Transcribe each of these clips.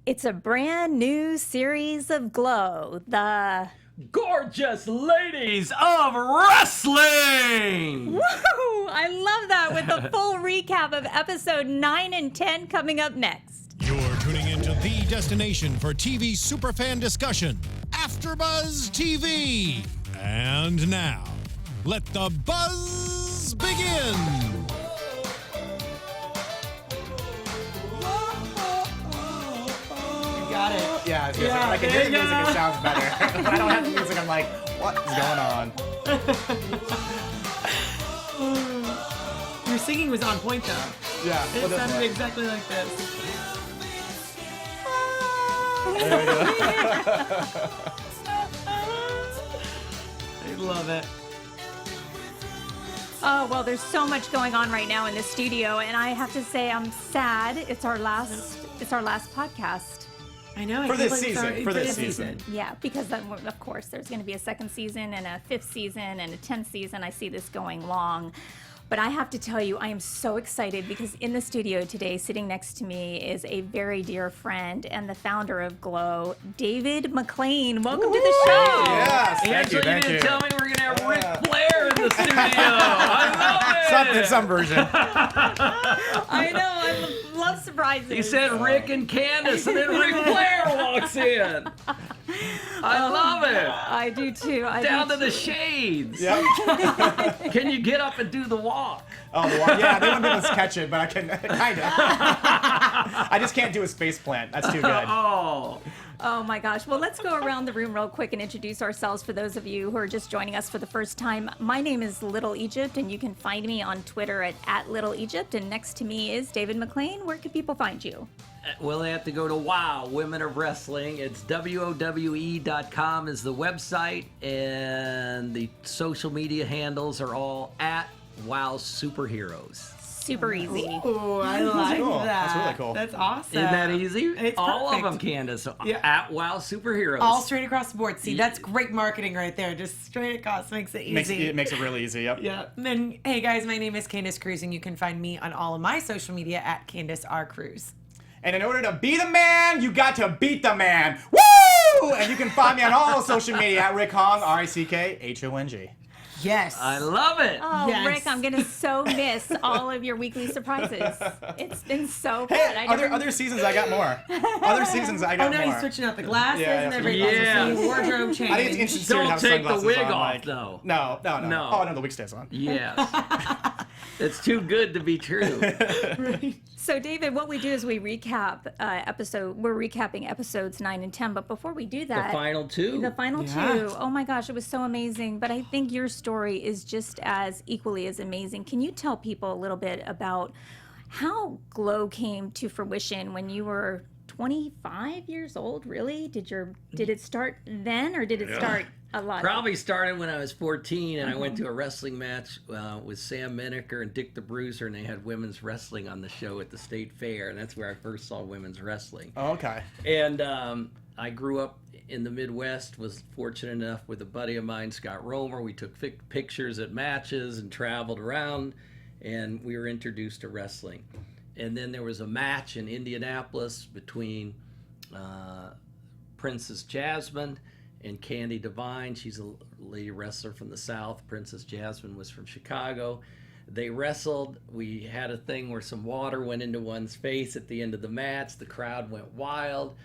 It's a brand new series of Glow, the Gorgeous Ladies of Wrestling! Woo! I love that, with the full recap of episode 9 and 10 coming up next. You're tuning into the destination for TV superfan discussion, AFTERBUZZ TV. And now, let the buzz begin. Got it. Yeah, I can hear the music, it sounds better. When I don't have the music, I'm like, what is going on? Your singing was on point, though. Yeah. It sounded exactly like this. There we go. I love it. Oh, well, there's so much going on right now in the studio, and I have to say I'm sad. It's our last podcast. I know. For this season. Yeah, because then, of course, there's going to be a second season and a fifth season and a 10th season. I see this going long. But I have to tell you, I am so excited because in the studio today, sitting next to me, is a very dear friend and the founder of Glow, David McClaine. Welcome to the show. Yes, Angela, thank you didn't you. tell me we're going to have Ric Flair in the studio. I love it. Some version. I know. I love surprises. He said Rick and Candice, and then Ric Flair walks in. I love it. I do too. Down to the shades. Yep. Can you get up and do the walk? Oh, the walk. Yeah, they wouldn't be able to catch it, but I can, kind of. I just can't do a face plant. That's too good. Oh my gosh. Well, let's go around the room real quick and introduce ourselves for those of you who are just joining us for the first time. My name is Little Egypt, and you can find me on Twitter at Little Egypt. And next to me is David McClaine. Where can people find you? Well, they have to go to WOW, Women of Wrestling. It's WOWE.com is the website, and the social media handles are all at WOW Superheroes. Super easy. Oh, I like cool. that. That's really cool. That's awesome. Isn't that easy? It's all perfect. of them, Candace. Yeah. At WOW Superheroes. All straight across the board. See, that's great marketing right there. Just straight across makes it easy. It makes it really easy, yep. Yeah. And hey guys, my name is Candice Cruz, and you can find me on all of my social media at Candice R. Cruz. And in order to be the man, you got to beat the man. Woo! And you can find me on all social media at Rick Hong, RICKHONG. Yes. I love it. Oh, Yes. Rick, I'm going to so miss all of your weekly surprises. It's been so fun. Hey, other seasons I got more. Other seasons I Oh, got now more. he's switching out the glasses Yeah, and yeah, everything. yeah. See, wardrobe change. I think it's interesting to Don't have take the sunglasses wig on, off, like, though. No. No. Oh, no, the wig stays on. Yes. It's too good to be true. So, David, what we do is we recap we're recapping episodes 9 and 10. But before we do The that, final two. the final Yeah. two, oh my gosh, it was so amazing. But I think your story is just as equally as amazing. Can you tell people a little bit about how Glow came to fruition when you were 25 years old? Really? Did it start then, or did it start a lot? Probably started when I was 14, and I went to a wrestling match with Sam Menaker and Dick the Bruiser, and they had women's wrestling on the show at the State Fair, and that's where I first saw women's wrestling. Oh, okay. And I grew up in the Midwest, was fortunate enough with a buddy of mine, Scott Romer. We took pictures at matches and traveled around, and we were introduced to wrestling. And then there was a match in Indianapolis between Princess Jasmine and Candy Devine. She's a lady wrestler from the South. Princess Jasmine was from Chicago. They wrestled. We had a thing where some water went into one's face at the end of the match. The crowd went wild.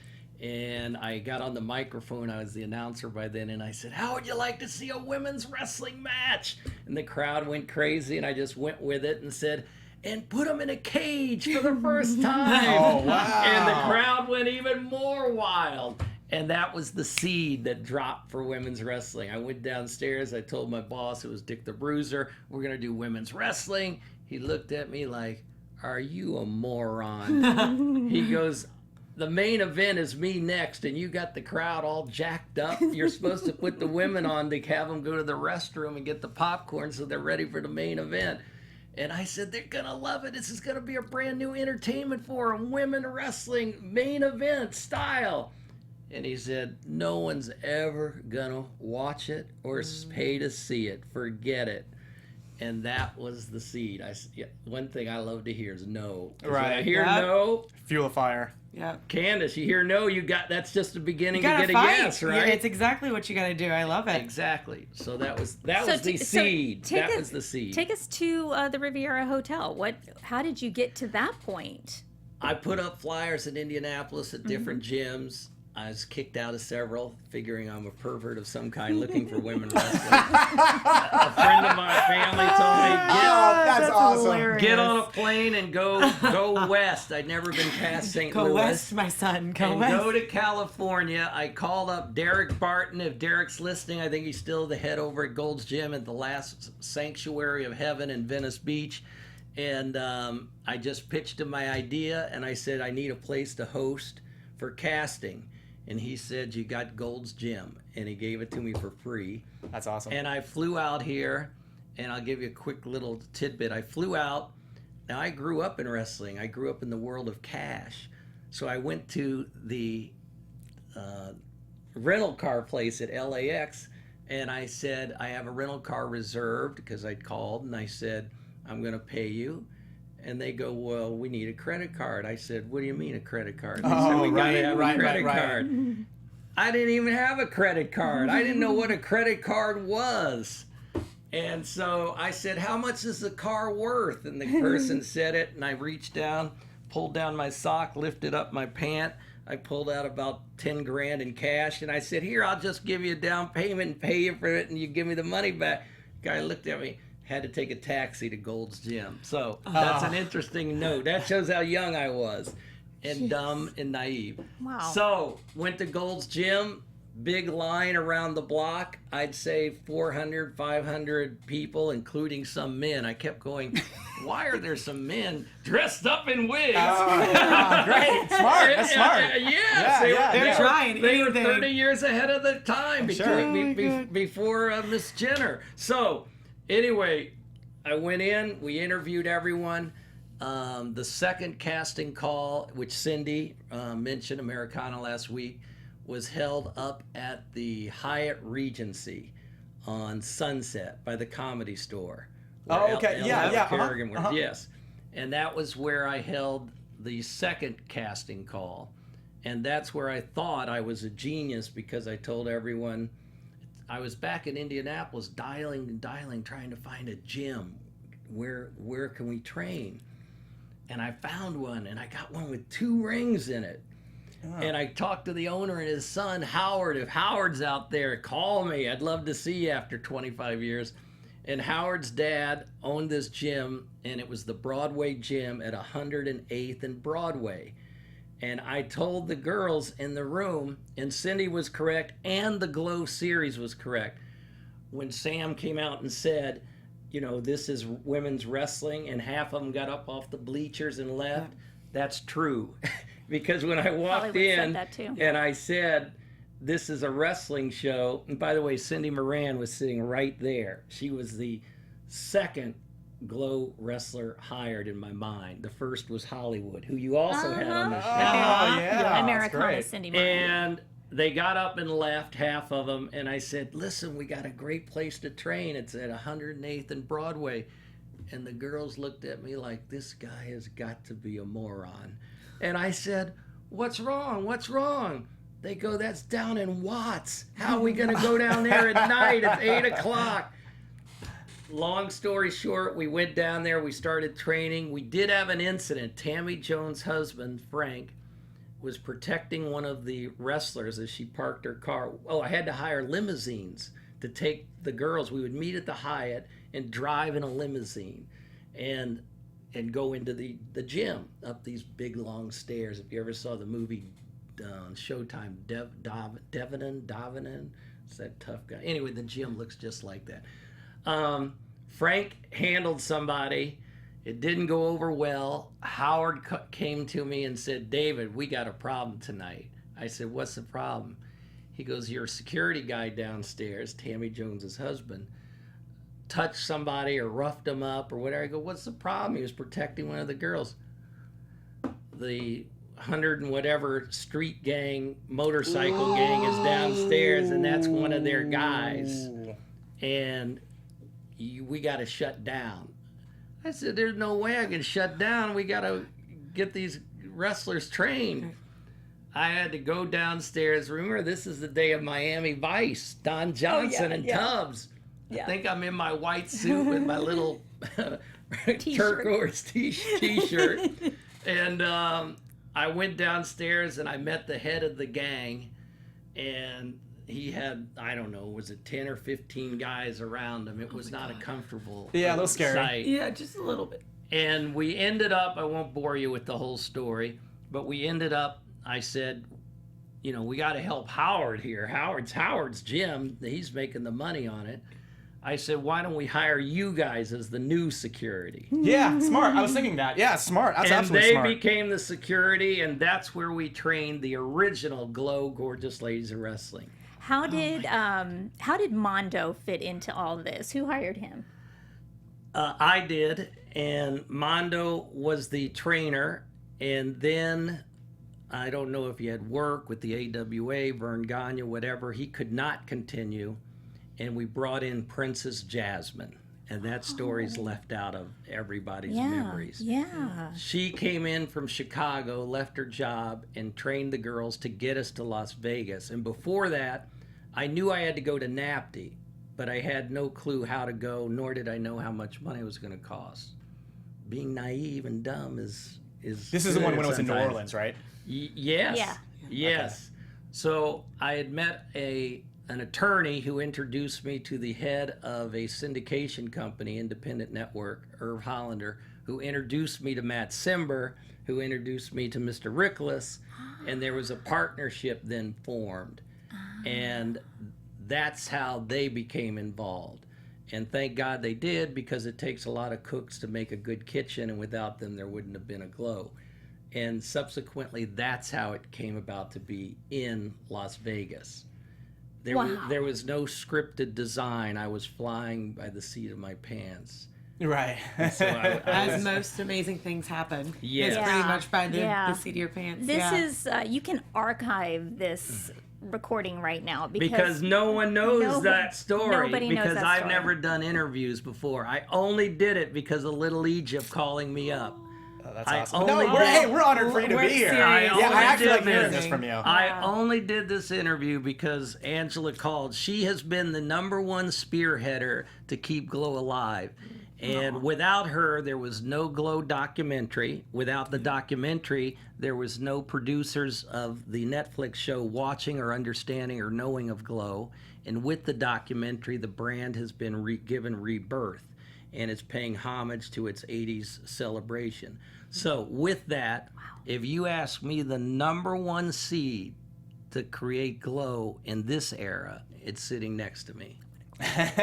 And I got on the microphone. I was the announcer by then, and I said, "How would you like to see a women's wrestling match?" And the crowd went crazy, and I just went with it and said, "And put them in a cage for the first time." Oh, wow. And the crowd went even more wild. And that was the seed that dropped for women's wrestling. I went downstairs. I told my boss, it was Dick the Bruiser, "We're going to do women's wrestling." He looked at me like, "Are you a moron?" He goes, "The main event is me next, and you got the crowd all jacked up. You're supposed to put the women on to have them go to the restroom and get the popcorn so they're ready for the main event." And I said, "They're going to love it. This is going to be a brand new entertainment for them. Women wrestling, main event style." And he said, "No one's ever going to watch it or pay to see it. Forget it." And that was the seed. One thing I love to hear is no. 'Cause Right. When I hear Yep. no, Fuel a fire. Yeah. Candice, you hear no, that's just the beginning You to gotta get fight. a yes, right? Yeah, it's exactly what you gotta do. I love it. Exactly. So that was the So seed. take Was the seed. Take us to the Riviera Hotel. How did you get to that point? I put up flyers in Indianapolis at different gyms. I was kicked out of several, figuring I'm a pervert of some kind looking for women wrestling. A friend of my family told me, That's awesome. hilarious. get on a plane and go west. I'd never been past St. Go Louis. west, my son. Go And west. go to California. I called up Derek Barton. If Derek's listening, I think he's still the head over at Gold's Gym at the last sanctuary of heaven in Venice Beach. And I just pitched him my idea, and I said, I need a place to host for casting. And he said, you got Gold's Gym. And he gave it to me for free. That's awesome. And I flew out here, and I'll give you a quick little tidbit. I flew out. Now, I grew up in wrestling. I grew up in the world of cash. So I went to the rental car place at LAX, and I said, I have a rental car reserved, because I'd called, and I said, I'm going to pay you. And they go, well, we need a credit card. I said, what do you mean a credit card? They said, we got to have a credit card. I didn't even have a credit card. I didn't know what a credit card was. And so I said, how much is the car worth? And the person said it, and I reached down, pulled down my sock, lifted up my pant. I pulled out about 10 grand in cash, and I said, here, I'll just give you a down payment and pay you for it, and you give me the money back. Guy looked at me, had to take a taxi to Gold's Gym. So that's an interesting note. That shows how young I was, and dumb and naive. Wow. So went to Gold's Gym, big line around the block. I'd say 400, 500 people, including some men. I kept going, why are there some men dressed up in wigs? Great. Smart. That's smart. Yes, They're trying They were anything. 30 years ahead of the time Sure. before Miss Jenner. So anyway, I went in, we interviewed everyone. The second casting call, which Cindy mentioned Americana last week, was held up at the Hyatt Regency on Sunset by the Comedy Store. where Oh, okay. Yeah. Kerrigan was. Yes. And that was where I held the second casting call. And that's where I thought I was a genius, because I told everyone, I was back in Indianapolis dialing, trying to find a gym. Where can we train? And I found one, and I got one with 2 rings in it. And I talked to the owner and his son, Howard. If Howard's out there, call me. I'd love to see you after 25 years. And Howard's dad owned this gym, and it was the Broadway gym at 108th and Broadway. And I told the girls in the room, and Cindy was correct, and the Glow series was correct, when Sam came out and said, you know, this is women's wrestling, and half of them got up off the bleachers and left. That's true. Because when I walked Hollywood said in that too. and I said, this is a wrestling show, and by the way, Cindy Moran was sitting right there. She was the second Glow wrestler hired in my mind. The first was Hollywood, who you also had on the show. yeah. Americana That's great. Cindy Moran. And they got up and left, half of them, and I said, listen, we got a great place to train. It's at 108th and Broadway. And the girls looked at me like, this guy has got to be a moron. And I said, what's wrong? What's wrong? They go, that's down in Watts. How are we going to go down there at night? It's 8 o'clock. Long story short, we went down there. We started training. We did have an incident. Tammy Jones' husband, Frank, was protecting one of the wrestlers as she parked her car. Oh, I had to hire limousines to take the girls. We would meet at the Hyatt and drive in a limousine and go into the gym up these big long stairs. If you ever saw the movie on Showtime, Davenin, it's that tough guy. Anyway, the gym looks just like that. Frank handled somebody. It didn't go over well. Howard came to me and said, David, we got a problem tonight. I said, what's the problem? He goes, your security guy downstairs, Tammy Jones's husband, touched somebody or roughed him up or whatever. I go, what's the problem? He was protecting one of the girls. The 100 and whatever street gang, motorcycle gang is downstairs, and that's one of their guys. And we got to shut down. I said, there's no way I can shut down. We got to get these wrestlers trained. I had to go downstairs. Remember, this is the day of Miami Vice, Don Johnson and Tubbs. I think I'm in my white suit with my little turquoise t-shirt. And I went downstairs and I met the head of the gang. And he had, I don't know, was it 10 or 15 guys around him? It was not a comfortable a little scary. sight. Yeah, just a little bit. And we ended up, I won't bore you with the whole story, but we ended up, I said, you know, we got to help Howard here. Howard's gym. He's making the money on it. I said, why don't we hire you guys as the new security? Yeah, smart. I was thinking that. Yeah, smart. That's and absolutely they smart. became the security, and that's where we trained the original Glow Gorgeous Ladies of Wrestling. How did Mondo fit into all this? Who hired him? I did, and Mondo was the trainer, and then I don't know if he had work with the AWA, Vern Gagne, whatever. He could not continue, and we brought in Princess Jasmine, and that story's left out of everybody's memories. Yeah. She came in from Chicago, left her job, and trained the girls to get us to Las Vegas. And before that, I knew I had to go to NAPTE, but I had no clue how to go, nor did I know how much money it was going to cost. Being naive and dumb is This is the one when it was in New sometimes. Orleans, right? Yes. Yeah. Yes. So I had met an attorney who introduced me to the head of a syndication company, independent network, Irv Hollander, who introduced me to Matt Simber, who introduced me to Mr. Rickless, and there was a partnership then formed. And that's how they became involved. And thank God they did, because it takes a lot of cooks to make a good kitchen, and without them there wouldn't have been a Glow. And subsequently, that's how it came about to be in Las Vegas. There was no scripted design. I was flying by the seat of my pants. Right. So As most amazing things happen. Yes. It's pretty much by Yeah. the seat of your pants. This is you can archive this recording right now because no one knows that story. Nobody knows because that I've story. never done interviews before. I only did it because of Little Egypt calling me up. Oh, that's I awesome. only No, did- we're honored for you to We're be here. serious. I actually did like hearing this. this from you. I only did this interview because Angela called. She has been the #1 spearheader to keep Glow alive. And without her, there was no Glow documentary. Without the documentary, there was no producers of the Netflix show watching or understanding or knowing of Glow. And with the documentary, the brand has been given rebirth, and it's paying homage to its 80s celebration. So with that, if you ask me the #1 seed to create Glow in this era, it's sitting next to me. That's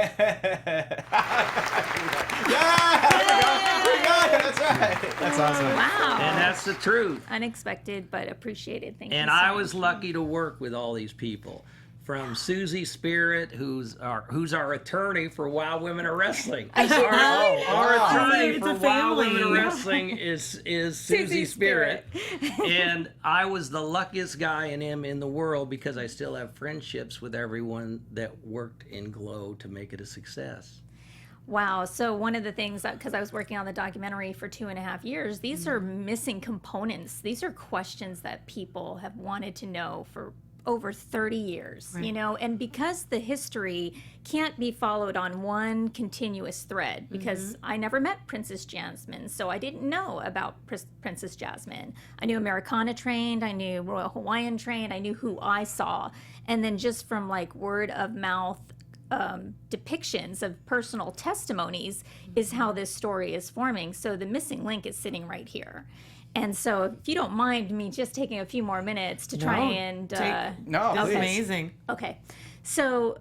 right. That's awesome. Wow. And that's the truth. Unexpected but appreciated. Thank you. And so I much. was lucky to work with all these people. From Susie Spirit, who's our attorney for Wild Women of Wrestling. Our attorney It's for a Wild Women of family. Wrestling is Susie Spirit. And I was the luckiest guy in the world because I still have friendships with everyone that worked in Glow to make it a success. Wow. So one of the things, because I was working on the documentary for 2.5 years, these are missing components. These are questions that people have wanted to know for over 30 years, you know, and because the history can't be followed on one continuous thread, because I never met Princess Jasmine, so I didn't know about Princess Jasmine. I knew Americana trained, I knew Royal Hawaiian trained, I knew who I saw, and then just from like word of mouth depictions of personal testimonies is how this story is forming. So the missing link is sitting right here. And so if you don't mind me just taking a few more minutes to try and... No, That's please. amazing. Okay. So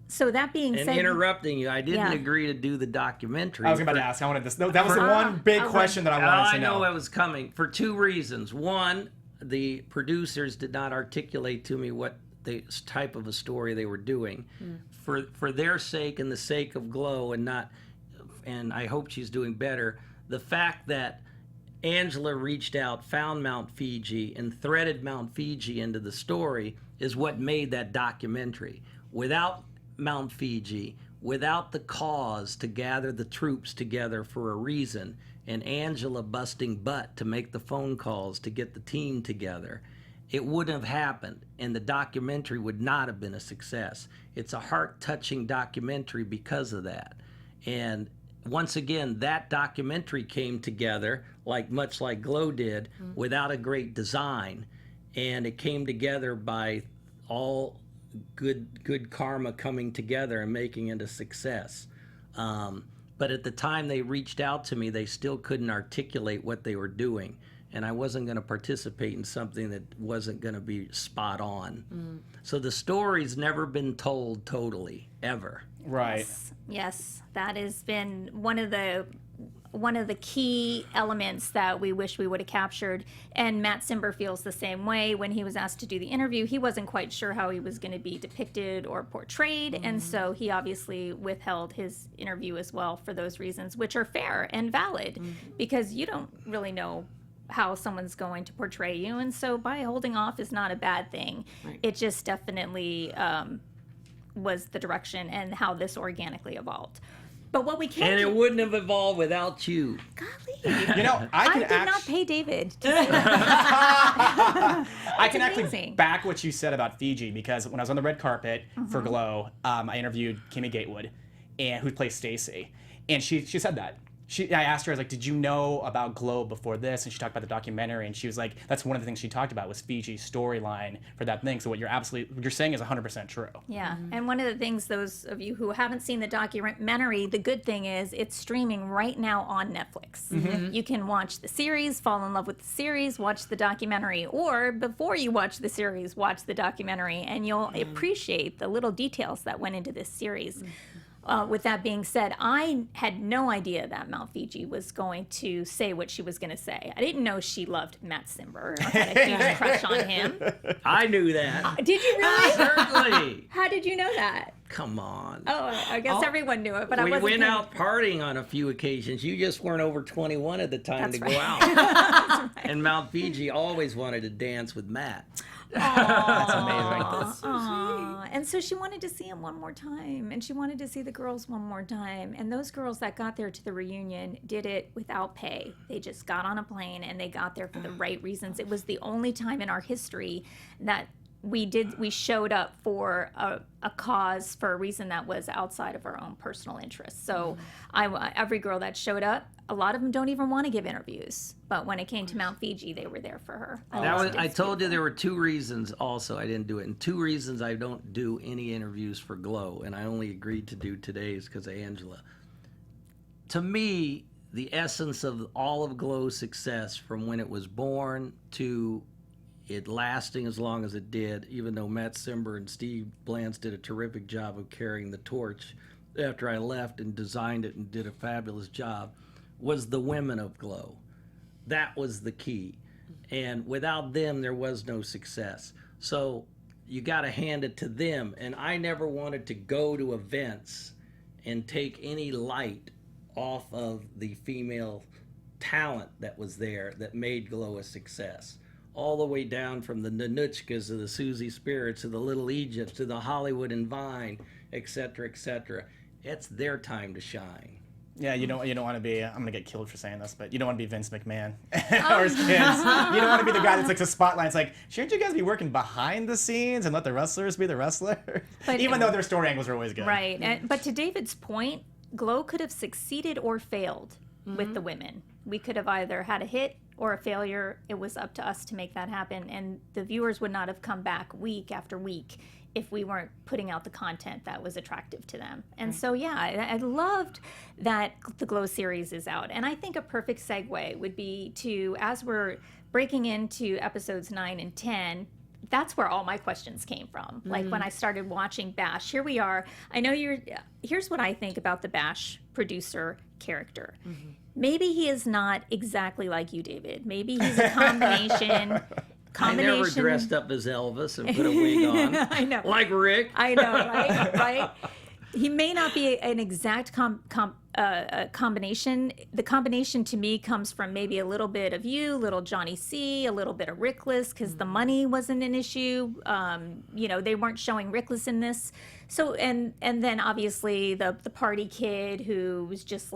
that being And said... interrupting you, I didn't Yeah. agree to do the documentary. I was about to ask. I wanted this. No, that was the one big question that I wanted I to know. know it was coming for two reasons. One, the producers did not articulate to me what the type of a story they were doing. For their sake and the sake of Glow, and I hope she's doing better, the fact that Angela reached out, found Mount Fiji, and threaded Mount Fiji into the story is what made that documentary. Without Mount Fiji, without the cause to gather the troops together for a reason, and Angela busting butt to make the phone calls to get the team together, it wouldn't have happened, and the documentary would not have been a success. It's a heart-touching documentary because of that. And once again, that documentary came together, much like Glow did, without a great design. And it came together by all good karma coming together and making it a success. But at the time they reached out to me, they still couldn't articulate what they were doing. And I wasn't going to participate in something that wasn't going to be spot on. So the story's never been told totally, ever. Right. Yes, that has been one of the key elements that we wish we would have captured. And Matt Cimber feels the same way. When he was asked to do the interview, he wasn't quite sure how he was going to be depicted or portrayed. And so he obviously withheld his interview as well for those reasons, which are fair and valid, because you don't really know how someone's going to portray you. And so by holding off is not a bad thing. Right. It just definitely was the direction and how this organically evolved. But what we can't... And it wouldn't have evolved without you. Golly. You know, I did not pay David to say that. I can amazing. actually back what you said about Fiji, because when I was on the red carpet for Glow, I interviewed Kimmy Gatewood, who plays Stacy, and she said that. I asked her, I was like, did you know about Glow before this? And she talked about the documentary, and she was like, that's one of the things she talked about was Fiji's storyline for that thing. So what you're saying is 100% true. Yeah, and one of the things, those of you who haven't seen the documentary, the good thing is it's streaming right now on Netflix. You can watch the series, fall in love with the series, watch the documentary, or before you watch the series, watch the documentary, and you'll appreciate the little details that went into this series. With that being said, I had no idea that Mount Fiji was going to say what she was going to say. I didn't know she loved Matt Cimber or had a huge crush on him. I knew that. Did you really? Certainly. How did you know that? Come on. Oh, I guess everyone knew it, but I We wasn't. went out partying on a few occasions. You just weren't over 21 at the time That's to right. go out. That's right. And Mount Fiji always wanted to dance with Matt. That's amazing. That's so sweet. And so she wanted to see him one more time, and she wanted to see the girls one more time. And those girls that got there to the reunion did it without pay. They just got on a plane and they got there for the right reasons. It was the only time in our history that we showed up for a cause for a reason that was outside of our own personal interests. So every girl that showed up, a lot of them don't even want to give interviews. But when it came to Mount Fiji, they were there for her. I told you there were 2 reasons also I didn't do it. And 2 reasons I don't do any interviews for Glow. And I only agreed to do today's because of Angela. To me, the essence of all of Glow's success from when it was born to it lasting as long as it did, even though Matt Cimber and Steve Blance did a terrific job of carrying the torch after I left and designed it and did a fabulous job, was the women of Glow. That was the key. And without them, there was no success. So you got to hand it to them. And I never wanted to go to events and take any light off of the female talent that was there that made Glow a success. All the way down from the Nanuchkas to the Susie Spirits to the Little Egypts to the Hollywood and Vine, et cetera, et cetera. It's their time to shine. Yeah, you don't want to be, I'm going to get killed for saying this, but you don't want to be Vince McMahon or his kids. You don't want to be the guy that's like the spotlight. It's like, shouldn't you guys be working behind the scenes and let the wrestlers be the wrestlers? Even though their story angles are always good. Right. But to David's point, Glow could have succeeded or failed with the women. We could have either had a hit or a failure. It was up to us to make that happen. And the viewers would not have come back week after week if we weren't putting out the content that was attractive to them. And so, yeah, I loved that the Glow series is out. And I think a perfect segue would be to, as we're breaking into episodes 9 and 10, that's where all my questions came from. Like when I started watching Bash, here we are. I know here's what I think about the Bash producer character. Maybe he is not exactly like you, David. Maybe he's a combination. I never dressed up as Elvis and put a wig on. I know. Like Rick. I know, right? He may not be an exact combination. The combination to me comes from maybe a little bit of you, little Johnny C, a little bit of Rickless, because the money wasn't an issue. They weren't showing Rickless in this. So and then obviously the party kid who was just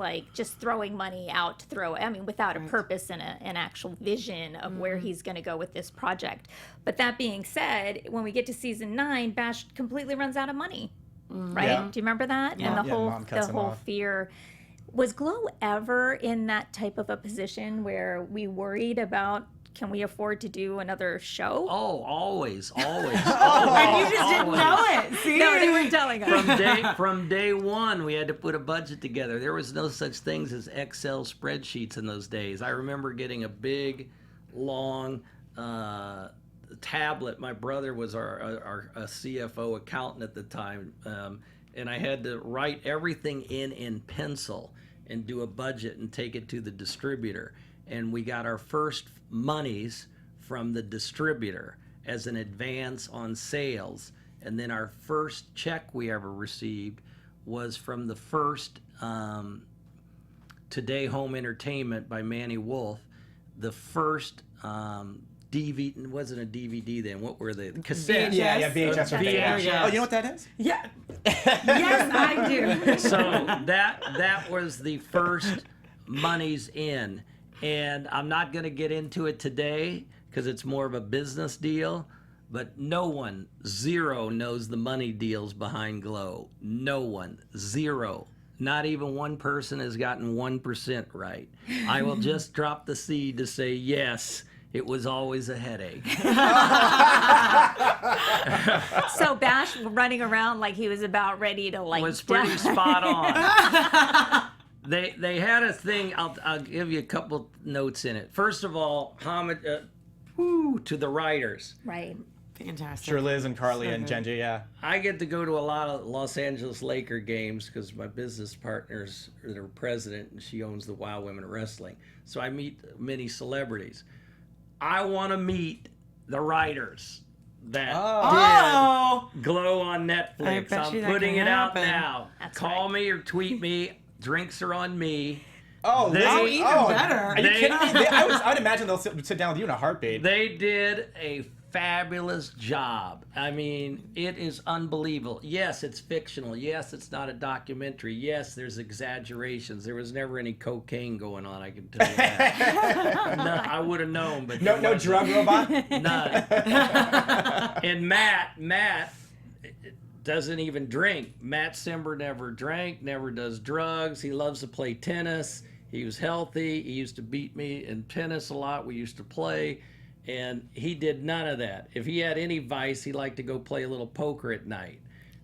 throwing money out to throw. I mean, without a purpose and an actual vision of where he's going to go with this project. But that being said, when we get to season 9, Bash completely runs out of money. Right? Yeah. Do you remember that? Yeah. And Mom cuts the him whole off. fear. Was Glow ever in that type of a position where we worried about, can we afford to do another show? Oh, always. And you just didn't know it. See? No, they weren't telling us. From day one, we had to put a budget together. There was no such things as Excel spreadsheets in those days. I remember getting a big, long tablet. My brother was our CFO accountant at the time, and I had to write everything in pencil and do a budget and take it to the distributor. And we got our first monies from the distributor as an advance on sales. And then our first check we ever received was from the first Today Home Entertainment by Manny Wolf. The first DVD, it wasn't a DVD then, what were they? The cassettes. Yeah, VHS. VHS. Oh, you know what that is? Yeah. Yes, I do. So that was the first monies in. And I'm not going to get into it today because it's more of a business deal, but no one, zero, knows the money deals behind Glow. No one, zero. Not even one person has gotten 1% right. I will just drop the seed to say yes. It was always a headache. So Bash running around like he was about ready to Was pretty spot on. They had a thing. I'll give you a couple notes in it. First of all, homage to the writers. Right. Fantastic. Sure, Liz and Carly So and good. Genji, yeah. I get to go to a lot of Los Angeles Laker games because my business partner's the president and she owns the Wild Women Wrestling. So I meet many celebrities. I want to meet the writers that did Glow on Netflix. I bet I'm you that putting can it out happen. now. That's Call me or tweet me. Drinks are on me. Oh, They- Liz, even better. Are you They- kidding me? I would imagine they'll sit down with you in a heartbeat. They did a fabulous job. I mean, it is unbelievable. Yes, it's fictional. Yes, it's not a documentary. Yes, there's exaggerations. There was never any cocaine going on, I can tell you that. No, I would have known, but No, there no wasn't. drug robot. None. And Matt doesn't even drink. Matt Simber never drank, never does drugs. He loves to play tennis. He was healthy. He used to beat me in tennis a lot. We used to play. And he did none of that. If he had any vice, he liked to go play a little poker at night.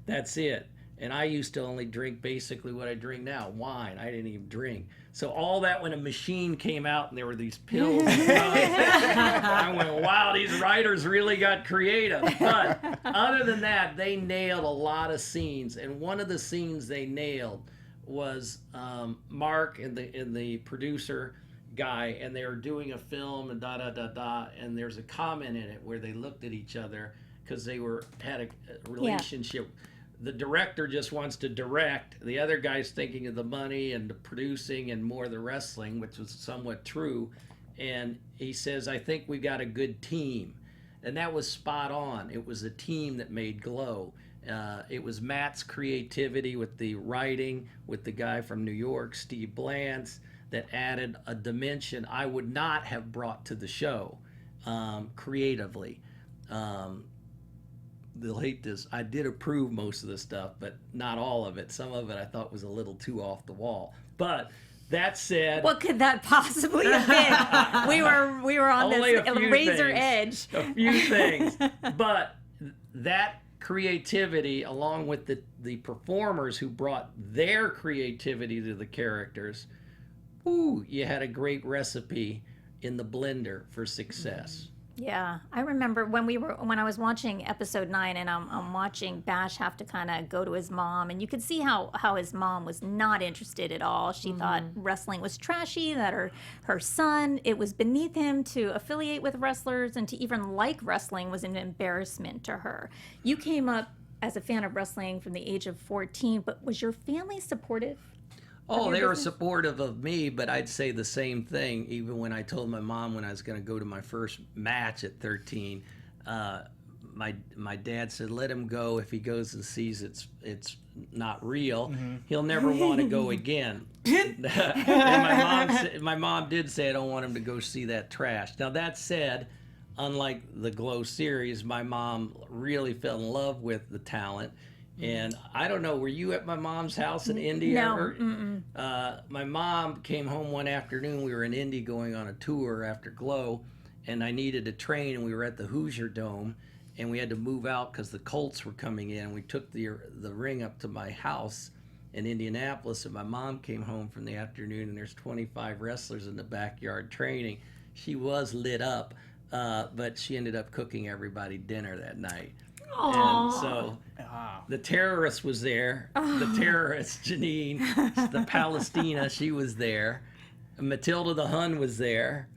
That's it. And I used to only drink basically what I drink now, wine. I didn't even drink. So all that when a machine came out and there were these pills and drugs, I went, wow, these writers really got creative. But other than that, they nailed a lot of scenes. And one of the scenes they nailed was Mark and the producer guy, and they were doing a film and and there's a comment in it where they looked at each other because they had a relationship. The director just wants to direct. The other guy's thinking of the money and the producing and more the wrestling, which was somewhat true. And he says, I think we got a good team. And that was spot on. It was a team that made Glow. It was Matt's creativity with the writing, with the guy from New York, Steve Blantz, that added a dimension I would not have brought to the show creatively. They'll hate this. I did approve most of the stuff, but not all of it. Some of it I thought was a little too off the wall. But that said, What could that possibly have been? We were on Only this a few razor things. edge. a few things. But that creativity, along with the performers who brought their creativity to the characters, you had a great recipe in the blender for success. Yeah, I remember when I was watching episode 9, and I'm watching Bash have to kind of go to his mom, and you could see how his mom was not interested at all. She thought wrestling was trashy, that her son, it was beneath him to affiliate with wrestlers, and to even like wrestling was an embarrassment to her. You came up as a fan of wrestling from the age of 14, but was your family supportive? Oh, your they were business? supportive of me, but I'd say the same thing even when I told my mom when I was going to go to my first match at 13. My dad said, let him go. If he goes and sees it's not real, he'll never want to go again. And my mom did say, I don't want him to go see that trash. Now, that said, unlike the Glow series, my mom really fell in love with the talent. And I don't know, were you at my mom's house in Indy No. ever? My mom came home one afternoon. We were in Indy going on a tour after Glow, and I needed a train, and we were at the Hoosier Dome, and we had to move out because the Colts were coming in. We took the ring up to my house in Indianapolis, and my mom came home from the afternoon, and there's 25 wrestlers in the backyard training. She was lit up, but she ended up cooking everybody dinner that night. And so the terrorist was there. The terrorist, Janine, the Palestina, she was there. Matilda the Hun was there.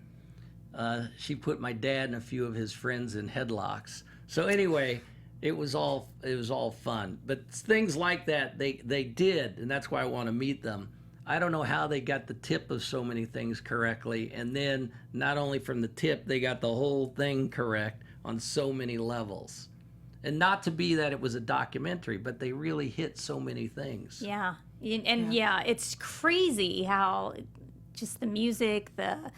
She put my dad and a few of his friends in headlocks. So anyway, it was all fun. But things like that, they did, and that's why I want to meet them. I don't know how they got the tip of so many things correctly, and then not only from the tip, they got the whole thing correct on so many levels. And not to be that it was a documentary, but they really hit so many things. Yeah. And yeah, it's crazy how just the music, the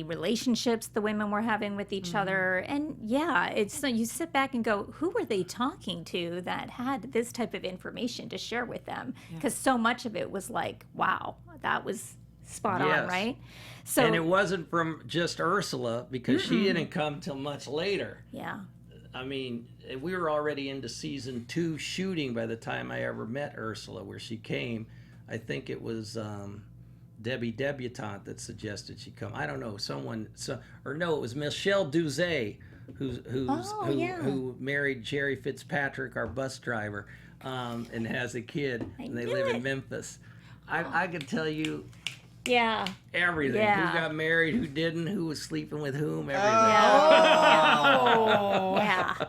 relationships the women were having with each other. And yeah, it's so you sit back and go, who were they talking to that had this type of information to share with them? Because so much of it was like, wow, that was spot on, Yes. right? So And it wasn't from just Ursula, because she didn't come till much later. yeah. I mean, we were already into season 2 shooting by the time I ever met Ursula, where she came. I think it was Debbie Debutante that suggested she come. I don't know, it was Michelle Duzay, who married Jerry Fitzpatrick, our bus driver, and has a kid, and they knew live it. in Memphis. I could tell you Yeah. everything. Yeah. Who got married, who didn't, who was sleeping with whom, everything. Yeah.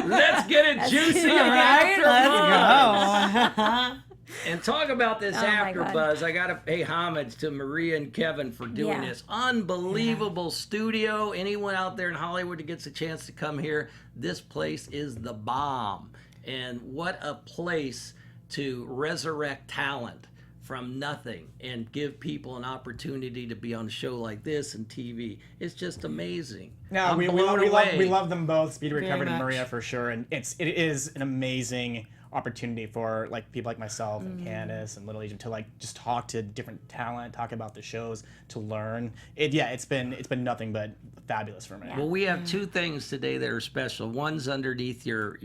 Let's get it juicy and Right? Let's go. And talk about this my God. AfterBuzz. I got to pay homage to Maria and Kevin for doing Yeah. this unbelievable studio. Anyone out there in Hollywood that gets a chance to come here, this place is the bomb. And what a place to resurrect talent from nothing and give people an opportunity to be on a show like this and TV. It's just amazing. No, I'm we blown love away. them both, Speedy Recovered and much. Maria for sure, and it is an amazing opportunity for like people like myself and Candice and Little Agent to like just talk to different talent, talk about the shows, to learn. It's been nothing but fabulous for me. Well, we have two things today that are special. One's underneath your Are we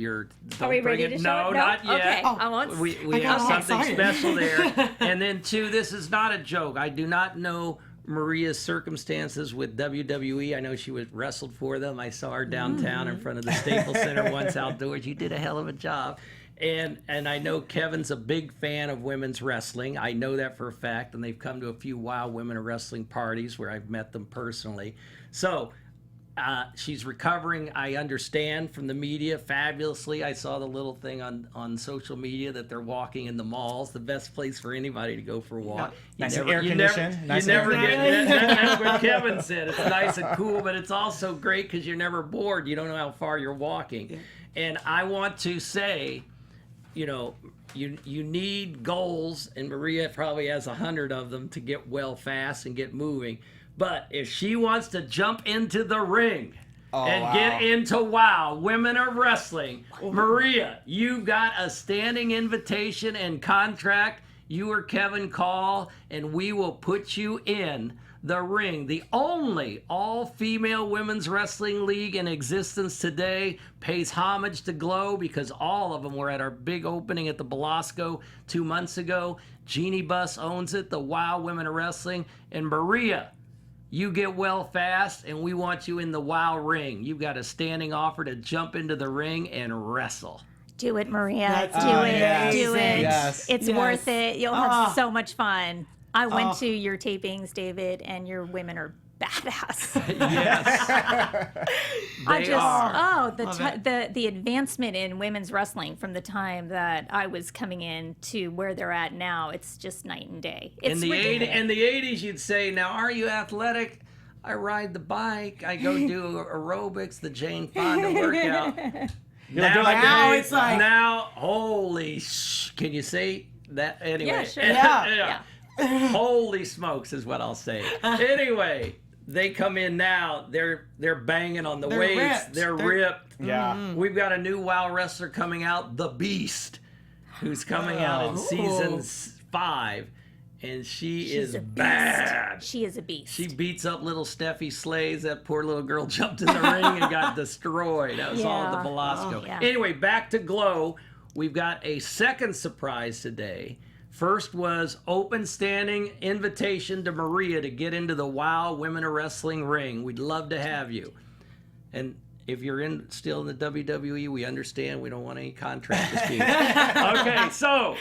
don't bring ready it. to show No, it? not yet. Okay. I won't. We I have got all something excited. special there. And then two, this is not a joke. I do not know Maria's circumstances with WWE. I know she was wrestled for them. I saw her downtown in front of the Staples Center once outdoors. You did a hell of a job. And I know Kevin's a big fan of women's wrestling. I know that for a fact. And they've come to a few Wild Women of Wrestling parties where I've met them personally. So she's recovering, I understand, from the media fabulously. I saw the little thing on social media that they're walking in the malls, the best place for anybody to go for a walk. Nice and air-conditioned. You Nice and never get air-conditioned. that's what Kevin said. It's nice and cool, but it's also great because you're never bored. You don't know how far you're walking. And I want to say, you know, you need goals, and Maria probably has 100 of them to get well fast and get moving. But if she wants to jump into the ring and get into Women of Wrestling, Maria, you got a standing invitation and contract. You or Kevin call, and we will put you in the ring. The only all-female women's wrestling league in existence today pays homage to Glow because all of them were at our big opening at the Belasco 2 months ago. Jeannie Buss owns it, the Women of Wrestling. And Maria, you get well fast, and we want you in the WOW ring. You've got a standing offer to jump into the ring and wrestle. Do it, Maria. That's Do it. yes. Do it. Yes. It's Yes. worth it. You'll have so much fun. I went to your tapings, David, and your women are badass. Yes. I They just are. the advancement in women's wrestling from the time that I was coming in to where they're at now, it's just night and day. It's In the ridiculous. 80s, you'd say, now, are you athletic? I ride the bike. I go do aerobics, the Jane Fonda workout. Now it's like- Now, holy can you say that? Anyway. Yeah, sure. Yeah. Holy smokes is what I'll say. Anyway, they come in now. They're banging on the They're weights. ripped. They're They're- ripped. Yeah. We've got a new WoW wrestler coming out, The Beast, who's coming out in season 5, and she She's is a beast. bad. She is a beast. She beats up little Steffi Slays. That poor little girl jumped in the ring and got destroyed. That was all at the Yeah. Velasco. Oh, yeah. Anyway, back to Glow. We've got a second surprise today. First was open standing invitation to Maria to get into the WOW Women of Wrestling ring. We'd love to have you. And if you're still in the WWE, we understand. We don't want any contract disputes. Okay, so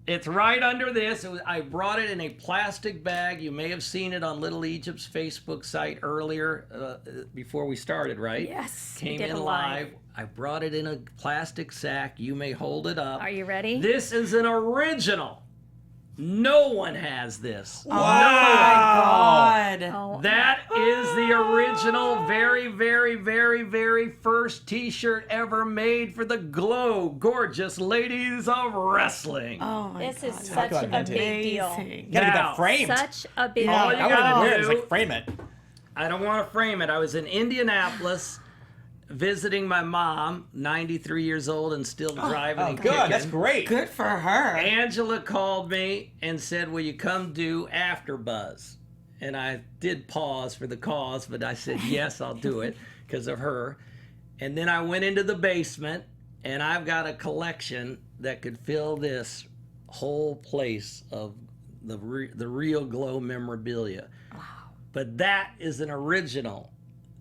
it's right under this. I brought it in a plastic bag. You may have seen it on Little Egypt's Facebook site earlier before we started, right? Yes, we Came did in a live. live. I brought it in a plastic sack. You may hold it up. Are you ready? This is an original. No one has this. God. Oh, That is the original, very, very, very, very first T-shirt ever made for the Glow Gorgeous Ladies of Wrestling. Oh my this is God. such a vintage. big deal. Amazing. You gotta get Now, that framed. Such a big All deal. you I gotta wouldn't wear it. It's do- like frame it. I don't want to frame it. I was in Indianapolis visiting my mom, 93 years old and still driving and Good. kicking. That's great. Good for her. Angela called me and said, will you come do AfterBuzz? And I did pause for the cause, but I said, yes, I'll do it because of her. And then I went into the basement, and I've got a collection that could fill this whole place of the real Glow memorabilia. Wow. But that is an original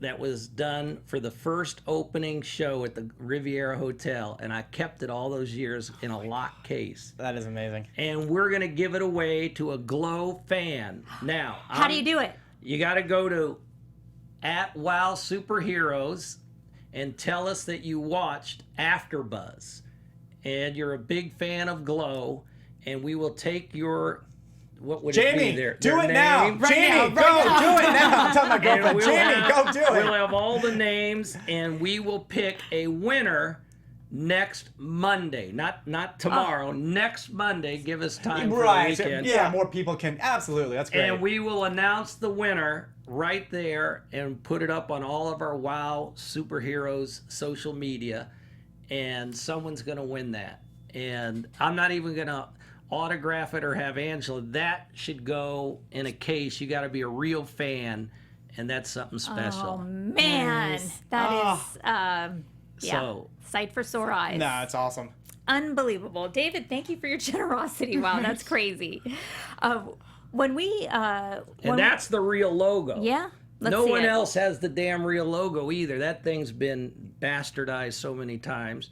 that was done for the first opening show at the Riviera Hotel, and I kept it all those years in a locked case. That is amazing. And we're going to give it away to a Glow fan. Now, How do you do it? You got to go to @WowSuperheroes and tell us that you watched AfterBuzz and you're a big fan of Glow, and we will take your, what would it be Jamie, there? do Their it now. name? Jamie, go do it now. I'm telling my And girlfriend, we'll Jamie, have- go do We'll it. have all the names, and we will pick a winner next Monday. Not tomorrow. Next Monday. Give us time for the Right. weekend. Yeah, more people can. Absolutely. That's great. And we will announce the winner right there and put it up on all of our WOW Superheroes social media. And someone's going to win that. And I'm not even going to autograph it or have Angela. That should go in a case. You got to be a real fan, and that's something special. Oh man, Nice. that Oh. is yeah, So- sight for sore eyes. No, it's awesome. Unbelievable, David. Thank you for your generosity. Wow, that's crazy. When we And that's the real logo. yeah, let's No see one it. else has the damn real logo either. That thing's been bastardized so many times.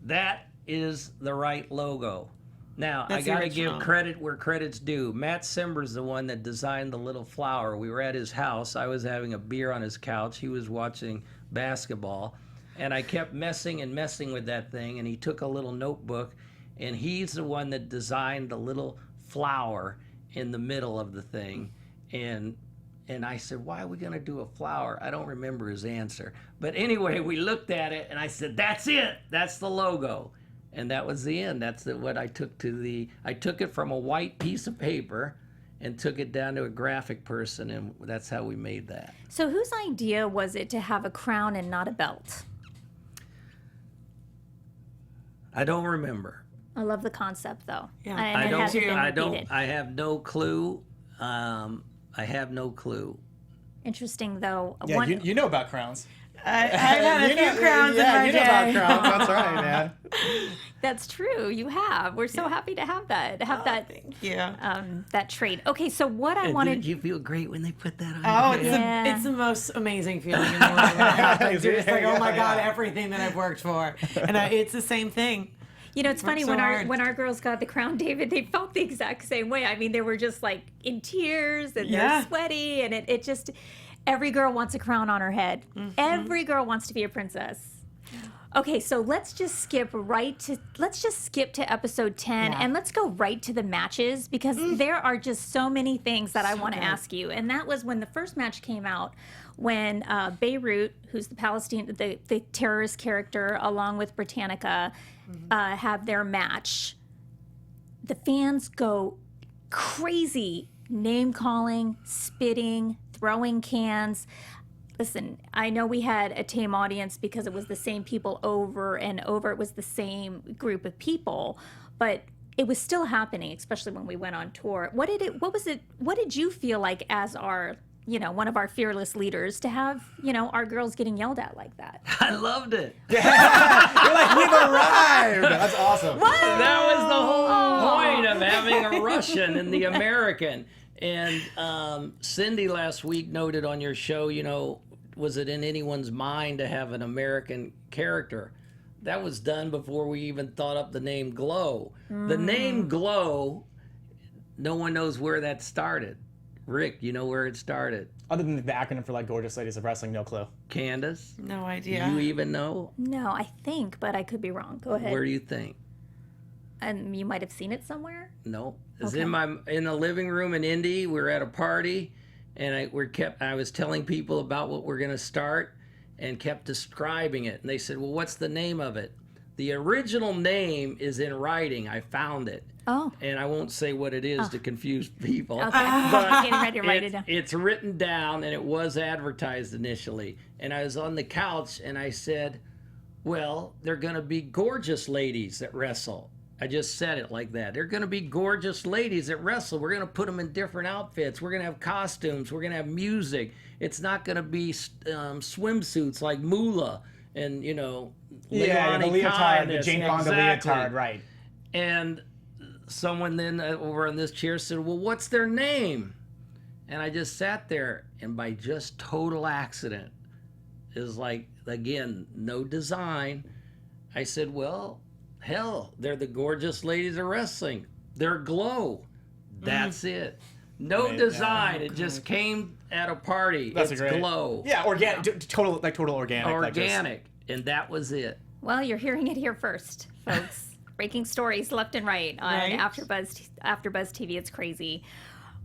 That is the right logo. Now, That's I got to original. give credit where credit's due. Matt Simber's the one that designed the little flower. We were at his house. I was having a beer on his couch. He was watching basketball. And I kept messing with that thing. And he took a little notebook. And he's the one that designed the little flower in the middle of the thing. And I said, why are we going to do a flower? I don't remember his answer. But anyway, we looked at it, and I said, that's it. That's the logo. And that was the end. That's what I took I took it from a white piece of paper and took it down to a graphic person, and that's how we made that. So whose idea was it to have a crown and not a belt? I don't remember. I love the concept though. Yeah. And I it don't. hasn't been I don't. repeated. I have no clue. I have no clue. Interesting though. Yeah, One- you know about crowns. I've had a You few know- crowns yeah, in my you know day. about crowns. That's right, man. That's true. You have. We're so happy to have that. Yeah. That trait. Okay, so what I And wanted. did you feel great when they put that on? Oh, your it's, head? Yeah. it's the most amazing feeling in the world. When that happens. You're just like, oh my Yeah, God, yeah. everything that I've worked for. And it's the same thing. You know, it's funny so when hard. our girls got the crown, David, they felt the exact same way. I mean, they were just like in tears and Yeah. they're sweaty, and it just every girl wants a crown on her head. Every girl wants to be a princess. Okay, so let's just skip to episode 10 Yeah. and let's go right to the matches, because there are just so many things that I want to ask you. And that was when the first match came out, when Beirut, who's the terrorist character, along with Britannica, have their match. The fans go crazy, name calling, spitting, throwing cans. Listen, I know we had a tame audience because it was the same people over and over. It was the same group of people, but it was still happening, especially when we went on tour. What did you feel like as our, one of our fearless leaders, to have, our girls getting yelled at like that? I loved it. You're like, we've arrived. That's awesome. That was the whole point of having a Russian and the American. And Cindy last week noted on your show, was it in anyone's mind to have an American character? That was done before we even thought up the name Glow. The name Glow, no one knows where that started. Rick, you know where it started? Other than the acronym for like Gorgeous Ladies of Wrestling, no clue. Candice? No idea. You even know? No, I think, but I could be wrong. Go ahead. Where do you think? And you might have seen it somewhere? No. It's Okay. in the living room in Indy. We were at a party, and I was telling people about what we're going to start, and kept describing it. And they said, "Well, what's the name of it?" The original name is in writing. I found it. Oh. And I won't say what it is to confuse people. Okay. I'm getting ready to write it down. It's written down, and it was advertised initially. And I was on the couch, and I said, "Well, they're going to be gorgeous ladies that wrestle." I just said it like that. They're going to be gorgeous ladies that wrestle. We're going to put them in different outfits. We're going to have costumes. We're going to have music. It's not going to be swimsuits like Moolah and, Yeah, Leilani the leotard, the Kindness. Jane Fonda Exactly. leotard, right. And someone then over on this chair said, "Well, what's their name?" And I just sat there, and by just total accident, is like, again, no design, I said, "Well, hell, they're the Gorgeous Ladies of Wrestling. They're Glow." That's it. No Right, design. It just came at a party. That's It's great. Glow. Yeah, organic, total organic. like just- Organic. And that was it. Well, you're hearing it here first, folks. Breaking stories left and right on Right. AfterBuzz TV. It's crazy.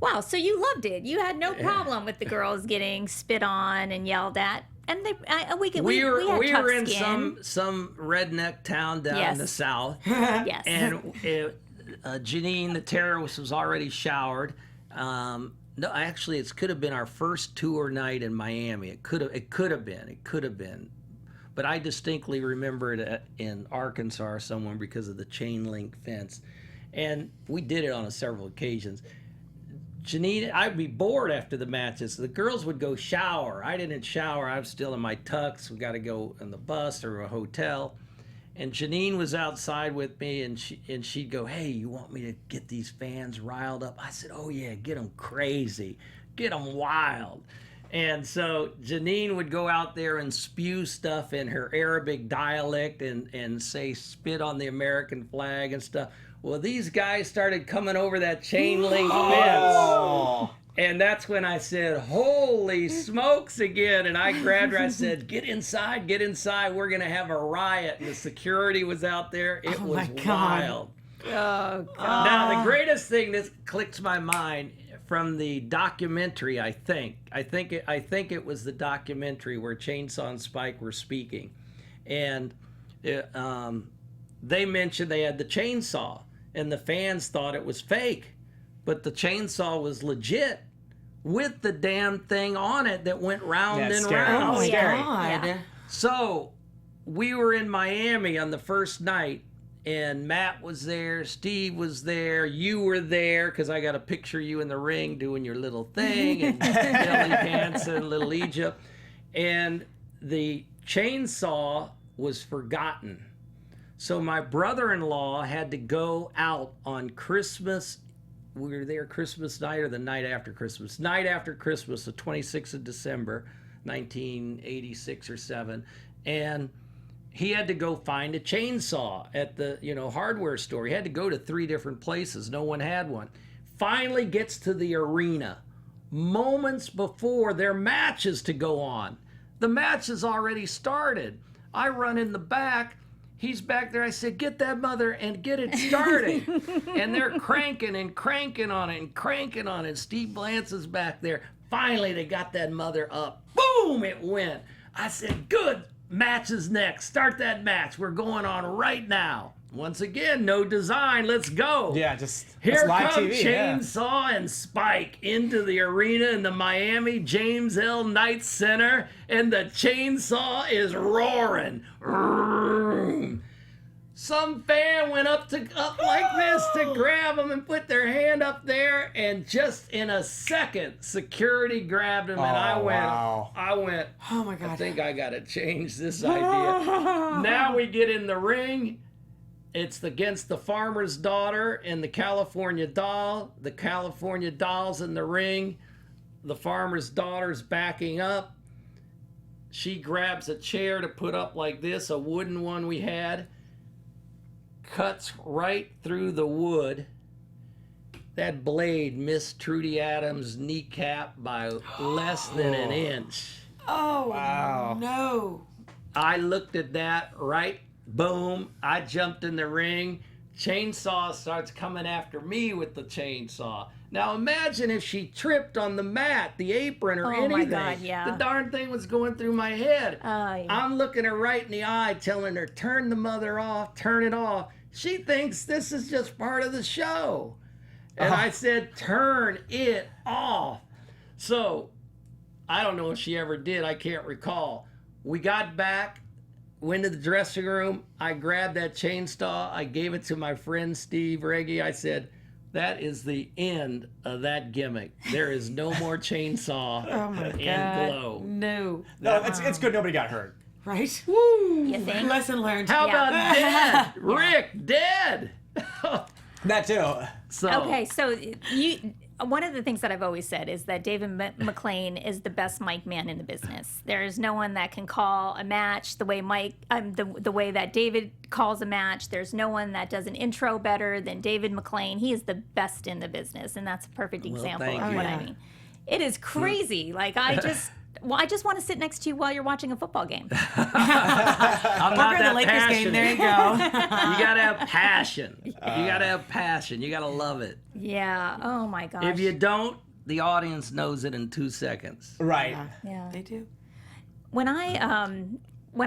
Wow, so you loved it. You had no problem with the girls getting spit on and yelled at. And we had We tough were in skin. some redneck town down in the Yes. south. Yes. And Janine, the terrorist, was already showered. No, actually, it could have been our first tour night in Miami. It could have been. But I distinctly remember it in Arkansas or somewhere because of the chain link fence. And we did it on several occasions. Janine, I'd be bored after the matches. The girls would go shower. I didn't shower. I was still in my tux. We got to go in the bus or a hotel. And Janine was outside with me, and she'd go, "Hey, you want me to get these fans riled up?" I said, "Oh, yeah, get them crazy. Get them wild." And so Janine would go out there and spew stuff in her Arabic dialect and say spit on the American flag and stuff. Well, these guys started coming over that chain link fence. And that's when I said, "Holy smokes," again. And I grabbed her. I said, "Get inside, get inside. We're going to have a riot." And the security was out there. It was my God. wild. Oh, God. Now, the greatest thing that clicks my mind from the documentary, I think it was the documentary where Chainsaw and Spike were speaking. And they mentioned they had the chainsaw, and the fans thought it was fake. But the chainsaw was legit with the damn thing on it that went round Yeah, and scary. round. Oh my Scary. God. Yeah. So we were in Miami on the first night, and Matt was there, Steve was there, you were there, because I got a picture of you in the ring doing your little thing, and Billy Hansen, Little Egypt. And the chainsaw was forgotten. So my brother-in-law had to go out on Christmas. We were there Christmas night or the night after Christmas. Night after Christmas, the 26th of December, 1986 or 7. And he had to go find a chainsaw at the, hardware store. He had to go to 3 different places. No one had one. Finally gets to the arena moments before their match is to go on. The match has already started. I run in the back. He's back there. I said, get that mother and get it started. And they're cranking and cranking on it and cranking on it. Steve Blance is back there. Finally, they got that mother up. Boom, it went. I said, good. Match is next. Start that match. We're going on right now. Once again, no design. Let's go. Yeah, just here live come TV, Chainsaw and Spike into the arena in the Miami James L. Knight Center, and the chainsaw is roaring. Some fan went up like this to grab him and put their hand up there, and just in a second, security grabbed him, and I went, Oh my God. I think I gotta change this idea. Now we get in the ring. It's against the farmer's daughter and the California doll. The California doll's in the ring. The farmer's daughter's backing up. She grabs a chair to put up like this, a wooden one we had. Cuts right through the wood. That blade missed Trudy Adams' kneecap by less than an inch. Oh, Wow. no. I looked at that, right? Boom. I jumped in the ring. Chainsaw starts coming after me with the chainsaw. Now imagine if she tripped on the mat, the apron, or anything. Oh my God, yeah. The darn thing was going through my head. Yeah. I'm looking her right in the eye, telling her, turn the mother off, turn it off. She thinks this is just part of the show. And I said, turn it off. So, I don't know if she ever did. I can't recall. We got back, went to the dressing room. I grabbed that chainsaw. I gave it to my friend Steve Reggie. I said, that is the end of that gimmick. There is no more chainsaw in Glow. No. No, it's good nobody got hurt. Right? Woo! You think? Lesson learned. How about dead? Rick, dead! That too. So, Okay, so one of the things that I've always said is that David McClaine is the best mic man in the business. There is no one that can call a match the way the way that David calls a match. There's no one that does an intro better than David McClaine. He is the best in the business, and that's a perfect example thank of you. what I mean. It is crazy. Like I just want to sit next to you while you're watching a football game. I'm not Or the that Lakers passionate. game. There you go. You gotta have passion. You gotta have passion. You gotta love it. Yeah. Oh my gosh. If you don't, the audience knows it in 2 seconds. Right. Yeah. They do. When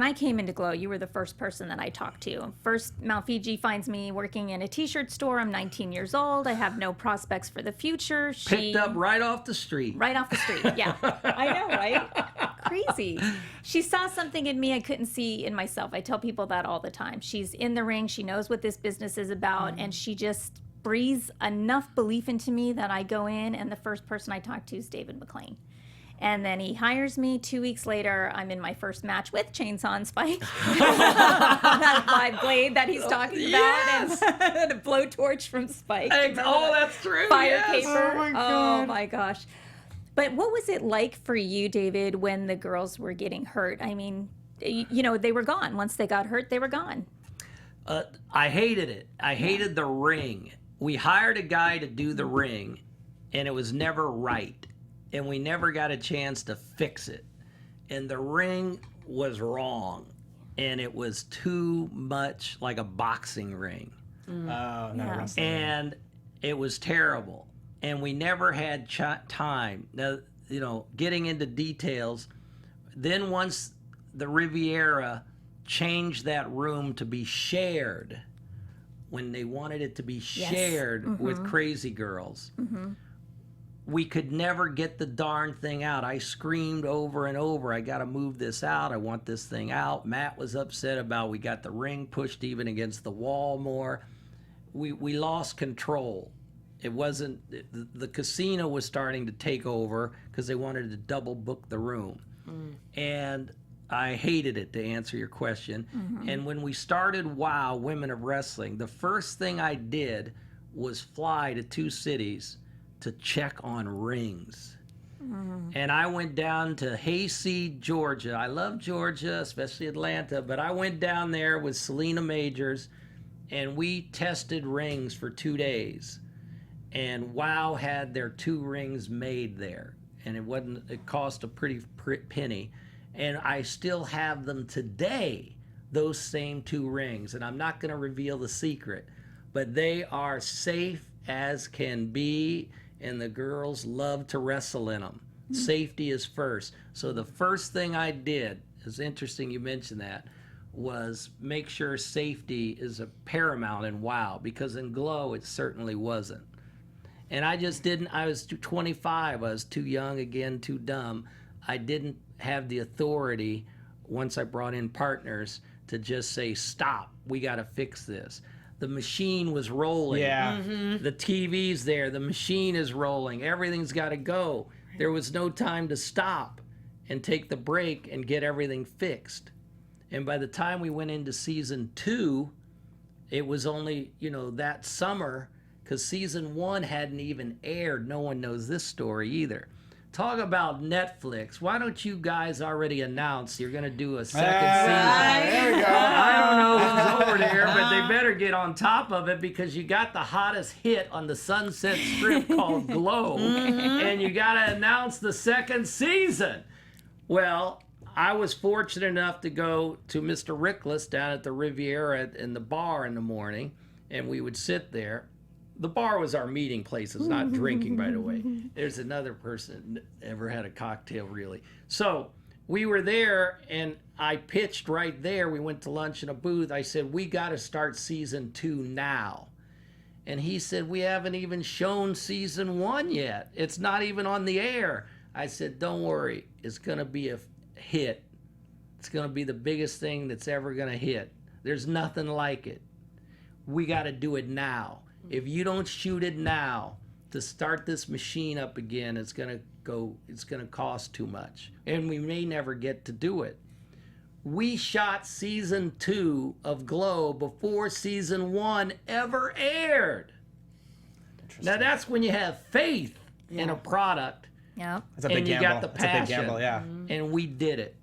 I came into Glow, you were the first person that I talked to. First, Mount Fiji finds me working in a t-shirt store. I'm 19 years old. I have no prospects for the future. Picked up right off the street. Right off the street, yeah. I know, right? Crazy. She saw something in me I couldn't see in myself. I tell people that all the time. She's in the ring. She knows what this business is about, and she just breathes enough belief into me that I go in, and the first person I talk to is David McClaine. And then he hires me. 2 weeks later, I'm in my first match with Chainsaw and Spike. That live blade that he's talking about. And a blowtorch from Spike. Oh, that's true. Fire yes. caper. Oh my gosh. But what was it like for you, David, when the girls were getting hurt? I mean, they were gone. Once they got hurt, they were gone. I hated it. I hated the ring. We hired a guy to do the ring, and it was never right. And we never got a chance to fix it. And the ring was wrong. And it was too much like a boxing ring. Oh, not a wrestling. And it was terrible. And we never had time. Now, getting into details, then once the Riviera changed that room to be shared, when they wanted it to be shared with Crazy Girls, we could never get the darn thing out. I screamed over and over, I got to move this out. I want this thing out. Matt was upset about we got the ring pushed even against the wall more. We lost control. It wasn't, the casino was starting to take over because they wanted to double book the room. And I hated it, to answer your question. And when we started WOW, Women of Wrestling, the first thing I did was fly to 2 cities to check on rings. And I went down to Hayseed, Georgia. I love Georgia, especially Atlanta, but I went down there with Selena Majors, and we tested rings for 2 days. And WOW had their 2 rings made there, and it cost a pretty penny. And I still have them today, those same 2 rings. And I'm not going to reveal the secret, but they are safe as can be, and the girls love to wrestle in them. Safety is first. So the first thing I did, it's interesting you mentioned that, was make sure safety is a paramount in WOW, because in Glow it certainly wasn't. And I just didn't, I was 25, I was too young, again, too dumb. I didn't have the authority, once I brought in partners, to just say, stop, we got to fix this. The machine was rolling. Yeah. The TV's there, the machine is rolling, everything's got to go. There was no time to stop and take the break and get everything fixed. And by the time we went into season 2, it was only, that summer, because season 1 hadn't even aired. No one knows this story either. Talk about Netflix. Why don't you guys already announce you're going to do a second season? There we go. I don't know who's over there, but they better get on top of it, because you got the hottest hit on the Sunset Strip called Glow, and you got to announce the second season. Well, I was fortunate enough to go to Mr. Rickless down at the Riviera in the bar in the morning, and we would sit there. The bar was our meeting place. It's not drinking, by the way. There's another person that ever had a cocktail, really. So we were there, and I pitched right there. We went to lunch in a booth. I said, we got to start season 2 now. And he said, we haven't even shown season 1 yet. It's not even on the air. I said, don't worry. It's going to be a hit. It's going to be the biggest thing that's ever going to hit. There's nothing like it. We got to do it now. If you don't shoot it now to start this machine up again, it's going to cost too much. And we may never get to do it. We shot season 2 of Glow before season 1 ever aired. Now that's when you have faith in a product. Yeah. It's a big gamble. You got the passion. It's a big gamble, yeah. And we did it.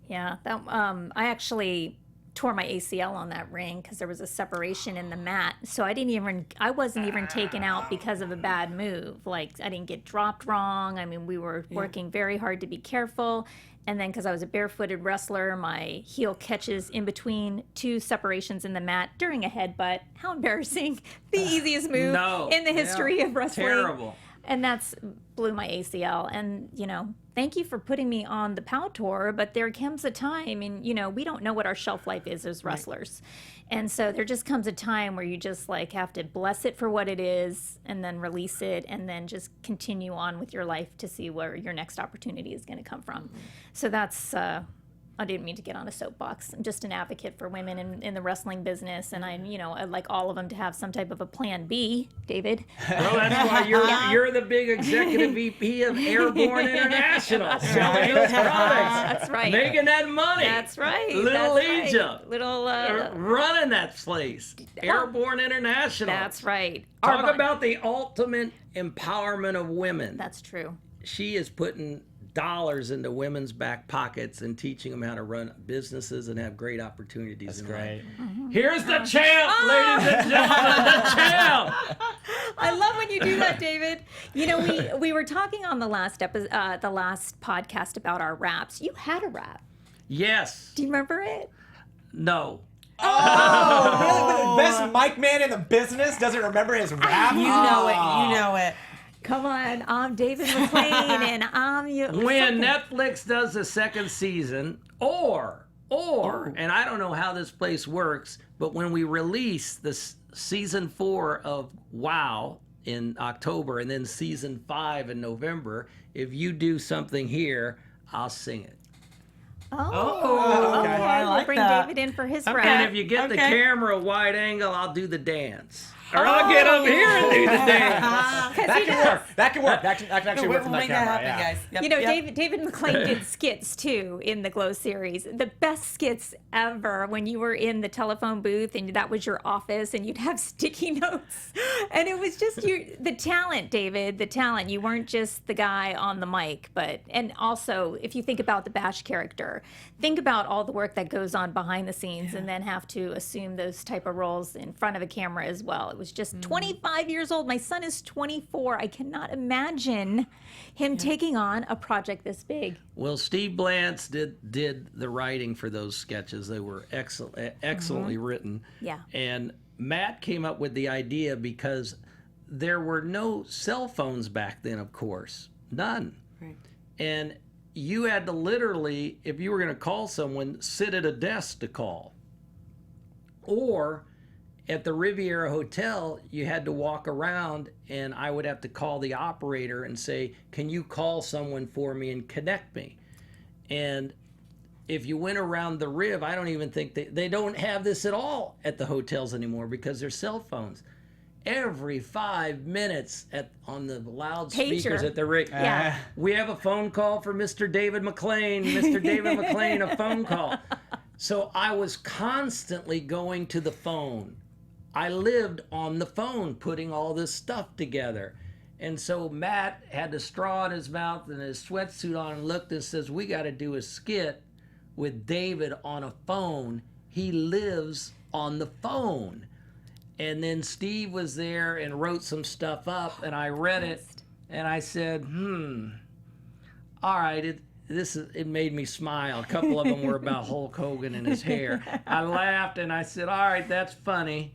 Yeah. I actually tore my ACL on that ring because there was a separation in the mat. So I wasn't even taken out because of a bad move. Like, I didn't get dropped wrong. I mean, we were working very hard to be careful. And then because I was a barefooted wrestler, my heel catches in between 2 separations in the mat during a headbutt. How embarrassing. The easiest move in the history of wrestling. Terrible. And that's blew my ACL. And, thank you for putting me on the POW tour, but there comes a time, and, we don't know what our shelf life is as wrestlers. Right. And so there just comes a time where you just have to bless it for what it is, and then release it, and then just continue on with your life to see where your next opportunity is going to come from. Mm-hmm. So that's, I didn't mean to get on a soapbox. I'm just an advocate for women in the wrestling business, and I'd like all of them to have some type of a plan B, David. Well, that's why you're the big executive VP of Airborne International, selling those products. That's right. Making that money. That's right. Little that's Egypt. Right. Little running that place. Airborne International. That's right. Talk about the ultimate empowerment of women. That's true. She is putting dollars into women's back pockets and teaching them how to run businesses and have great opportunities. That's in great. life. Mm-hmm. Here's the champ, ladies and gentlemen, the champ. I love when you do that, David. We were talking on the last podcast about our raps. You had a rap. Yes. Do you remember it? No. Oh, really? The best mic man in the business doesn't remember his rap? You know it. You know it. Come on, I'm David McClaine, and I'm you. When Netflix does a second season, or, and I don't know how this place works, but when we release this season 4 of WOW in October and then season 5 in November, if you do something here, I'll sing it. Oh, okay. I like we'll bring that. David in for his rap. And if you get the camera wide angle, I'll do the dance. or I'll get up here and do the dance. That can work. That can work. That can actually work We'll from that make that camera. happen, Yeah. guys. Yep, You know, yep. David McClaine did skits too in the Glow series. The best skits ever when you were in the telephone booth and that was your office and you'd have sticky notes. And it was just the talent, David, the talent. You weren't just the guy on the mic, and also if you think about the Bash character, think about all the work that goes on behind the scenes and then have to assume those type of roles in front of a camera as well. It was just 25 years old. My son is 24. I cannot imagine him taking on a project this big. Well, Steve Blantz did the writing for those sketches. They were excellently written. Yeah. And Matt came up with the idea because there were no cell phones back then, of course. None. Right. And you had to literally, if you were going to call someone, sit at a desk to call. Or at the Riviera Hotel, you had to walk around and I would have to call the operator and say, can you call someone for me and connect me? And if you went around the Riv, I don't even think they don't have this at all at the hotels anymore because they're cell phones. Every 5 minutes on the loudspeakers Pager. at the rig. Yeah. We have a phone call for Mr. David McClaine. Mr. David McClaine, a phone call. So I was constantly going to the phone. I lived on the phone putting all this stuff together. And so Matt had a straw in his mouth and his sweatsuit on and looked and says, we got to do a skit with David on a phone. He lives on the phone. And then Steve was there and wrote some stuff up, and I read it, and I said, all right, it made me smile. A couple of them were about Hulk Hogan and his hair. I laughed, and I said, all right, that's funny.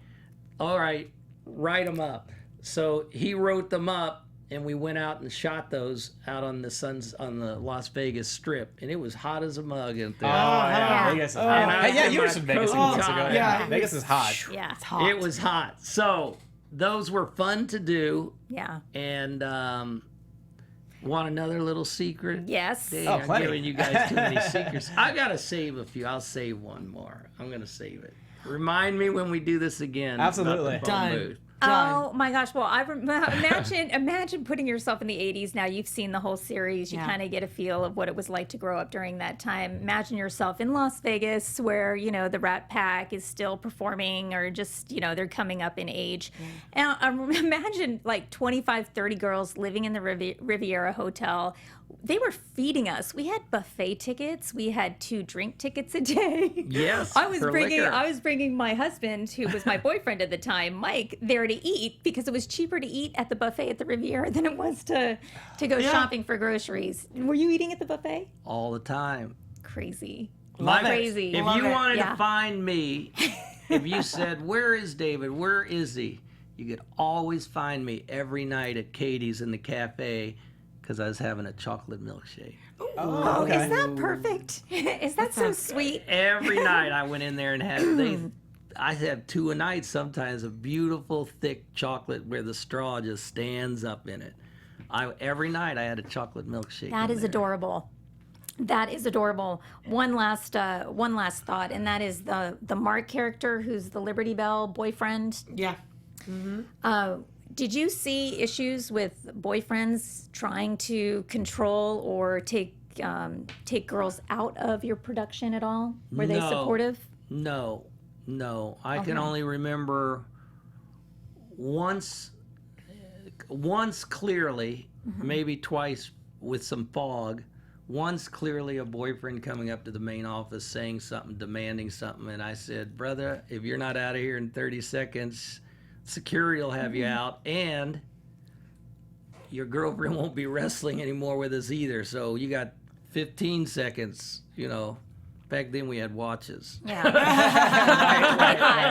All right, write them up. So he wrote them up, and we went out and shot those out on the Las Vegas Strip, and it was hot as a mug out there. Oh, yeah. Vegas is hot. Hey, yeah, you were in in my Vegas a few coat months ago. on. Yeah, Vegas is hot. Yeah. It's hot. It was hot. So those were fun to do. Yeah. And want another little secret? Yes. Dang, Oh, I'm plenty. giving you guys too many secrets. I gotta save a few. I'll save one more. I'm gonna save it. Remind me when we do this again. Absolutely. About the phone Done. booth. Oh my gosh! Well, imagine putting yourself in the '80s. Now you've seen the whole series. You Yeah. kind of get a feel of what it was like to grow up during that time. Imagine yourself in Las Vegas, where the Rat Pack is still performing, or just they're coming up in age. And imagine like 25, 30 girls living in the Riviera Hotel. They were feeding us. We had buffet tickets. We had 2 drink tickets a day. Yes, I was for bringing liquor. my husband, who was my boyfriend at the time, Mike, there to eat because it was cheaper to eat at the buffet at the Riviera than it was to go shopping for groceries. Were you eating at the buffet? All the time. Crazy. Love it. Crazy. If Love you it. wanted Yeah. to find me, if you said, where is David? Where is he? You could always find me every night at Katie's in the cafe because I was having a chocolate milkshake. Oh, okay. Is that perfect? Is that so sweet? Every night I went in there and I have 2 a night sometimes, a beautiful thick chocolate where the straw just stands up in it. Every night I had a chocolate milkshake. That in is there. adorable. That is adorable. One last thought, and that is the Marc character, who's the Liberty Bell boyfriend. Yeah. Did you see issues with boyfriends trying to control or take girls out of your production at all? Were they No. supportive? No. I can only remember once clearly, maybe twice with some fog. Once clearly a boyfriend coming up to the main office saying something, demanding something, and I said, brother, if you're not out of here in 30 seconds, security will have you out, and your girlfriend won't be wrestling anymore with us either. So you got 15 seconds, Back then we had watches. Yeah.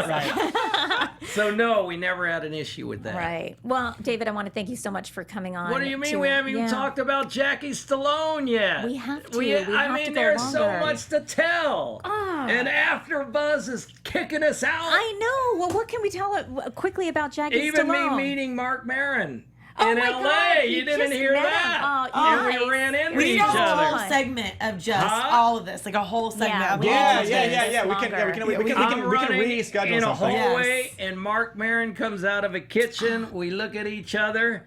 Right. So no, we never had an issue with that. Right. Well, David, I want to thank you so much for coming on. What do you mean we haven't even talked about Jackie Stallone yet? We have to. I We have mean, to go there's so longer. much to tell. And AfterBuzz is kicking us out. I know. Well, what can we tell quickly about Jackie Even Stallone? me meeting Marc Maron. in my LA. God, You you didn't just hear met that. him. Oh, and nice. we ran into We need each a whole other. segment of just Huh? all of this, like a whole segment Yeah, of we all Yeah, of this. yeah. We can I'm running reschedule in a something. hallway, Yes. and Marc Maron comes out of a kitchen. We look at each other,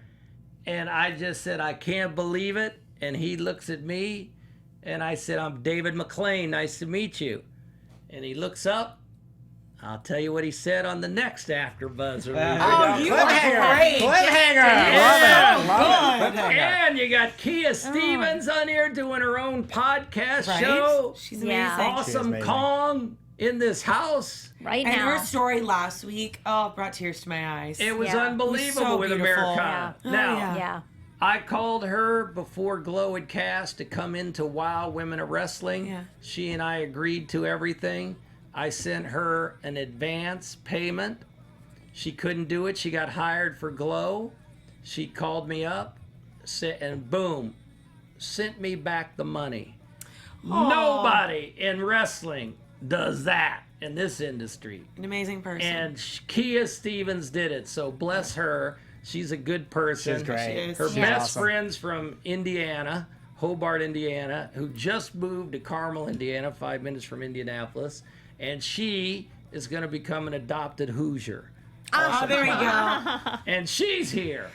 and I just said, I can't believe it. And he looks at me, and I said, I'm David McClaine. Nice to meet you. And he looks up. I'll tell you what he said on the next AfterBuzz review. Oh, you are Cliffhanger. great. Cliffhanger. Yeah. Love it. Cliffhanger. And you got Kia Stevens on here doing her own podcast Right? show. She's Yeah. amazing. Awesome amazing. Kong in this house. Right And now. her story last week, brought tears to my eyes. It was Yeah. unbelievable so with beautiful. Americana. Yeah. Now, Oh, yeah. Yeah. I called her before Glow had cast to come into Wow Women of Wrestling. Yeah. She and I agreed to everything. I sent her an advance payment. She couldn't do it. She got hired for Glow. She called me up and boom, sent me back the money. Nobody in wrestling does that in this industry. An amazing person. And Kia Stevens did it. So bless her. She's a good person. She's great. She is. Her She's best awesome. friend's from Indiana, Hobart, Indiana, who just moved to Carmel, Indiana, 5 minutes from Indianapolis. And she is going to become an adopted Hoosier. Oh, there we go. And she's here.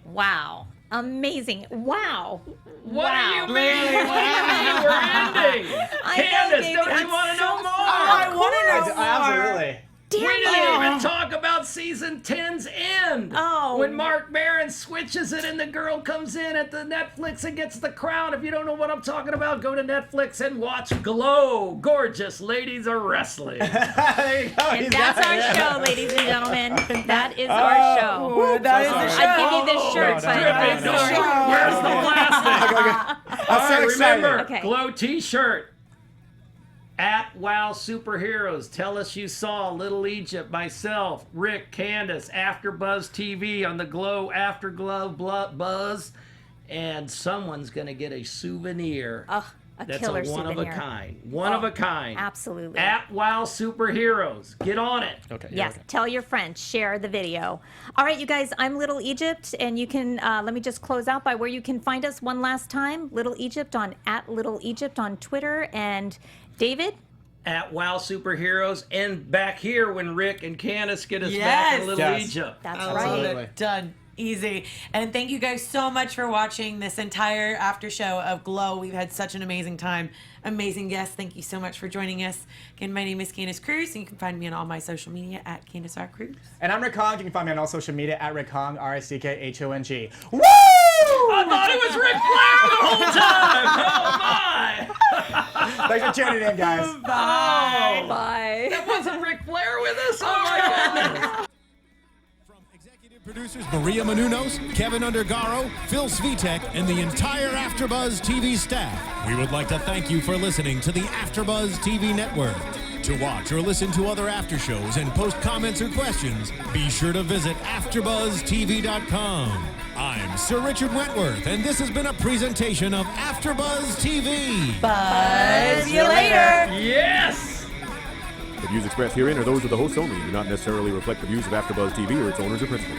Wow. Amazing. Wow. What do you Wow. mean? What do you mean we're ending? I know, Candice, David, don't you I'm want to so know more? I want to know more. Absolutely. Damn We you. didn't even talk about season 10's end. Oh. When Marc Maron switches it and the girl comes in at the Netflix and gets the crown. If you don't know what I'm talking about, go to Netflix and watch Glow. Gorgeous ladies are wrestling. There you go. And that's our show, ladies and gentlemen. That is our show. Ooh, that is the show. I'd give you this shirt, no, but Dripping. no, sorry. no. Where's the plastic? I'm so excited. Remember, Okay. Glow t-shirt. At Wow Superheroes, tell us you saw Little Egypt, myself, Rick, Candice, AfterBuzz TV on the Glow Afterglow Buzz, and someone's gonna get a souvenir. Ugh, a That's killer a one souvenir. of a kind. One of a kind. Absolutely. At Wow Superheroes, get on it. Okay. Yes, tell your friends, share the video. All right, you guys, I'm Little Egypt, and you can, let me just close out by where you can find us one last time. Little Egypt on @LittleEgypt on Twitter, and David? At Wow Superheroes, and back here when Rick and Candice get us back in Yes. Little Yes. Egypt. That's I love right. Absolutely. it. Done. Easy. And thank you guys so much for watching this entire after show of Glow. We've had such an amazing time. Amazing guests. Thank you so much for joining us. Again, my name is Candice Cruz, and you can find me on all my social media at Candice R. Cruz. And I'm Rick Hong. You can find me on all social media at Rick Hong, RICKHONG. Woo! I thought it was Rick Flair the whole time. Oh my! Thanks for tuning in, guys. Oh, Bye. that wasn't Ric Flair with us. Oh my goodness! From executive producers Maria Menounos, Kevin Undergaro, Phil Svitek, and the entire AfterBuzz TV staff, we would like to thank you for listening to the AfterBuzz TV network. To watch or listen to other after shows and post comments or questions, be sure to visit AfterBuzzTV.com. I'm Sir Richard Wentworth, and this has been a presentation of AfterBuzz TV. Buzz you later. Yes. The views expressed herein are those of the hosts only and do not necessarily reflect the views of AfterBuzz TV or its owners or principals.